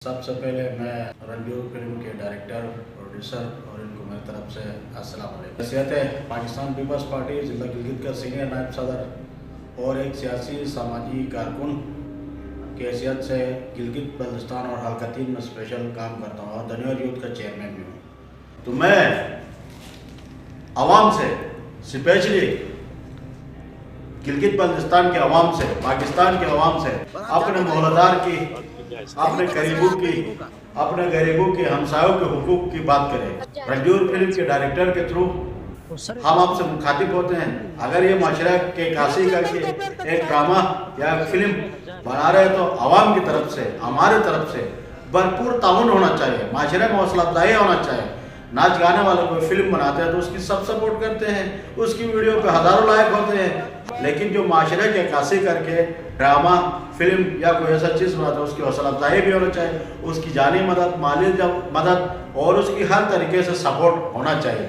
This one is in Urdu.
سب سے پہلے میں رنجور فلم کے ڈائریکٹر پروڈیوسر اور ان کو میری طرف سے السلام علیکم. حیثیت پاکستان پیپلز پارٹی ضلع گلگت کا سینئر نائب صدر اور ایک سیاسی سماجی کارکن کی حیثیت سے گلگت بلتستان اور حلقہ 3 میں اسپیشل کام کرتا ہوں اور دنیور یوتھ کا چیئرمین بھی ہوں. تو میں عوام سے اسپیشلی گلگت بلتستان کے عوام سے، پاکستان کے عوام سے، اپنے محلدار کی، اپنے غریبوں کی ہمسایوں کے حقوق کی بات کریں. رنجور فلم کے ڈائریکٹر کے تھرو ہم آپ سے مخاطب ہوتے ہیں. اگر یہ معاشرہ کے عکاسی کر کے ایک ڈرامہ یا ایک فلم بنا رہے تو عوام کی طرف سے، ہمارے طرف سے بھرپور تعاون ہونا چاہیے. معاشرے میں حوصلہ افزائی ہونا چاہیے. ناچ گانے والے کوئی فلم بناتے ہیں تو اس کی سب سپورٹ کرتے ہیں، اس کی ویڈیو پہ ہزاروں لائک ہوتے ہیں. لیکن جو معاشرے کی عکاسی کر کے ڈرامہ، فلم یا کوئی ایسا چیز بناتا ہے اس کی حوصلہ افزائی بھی ہونا چاہیے، اس کی جانی مدد، مالی مدد اور اس کی ہر طریقے سے سپورٹ ہونا چاہیے.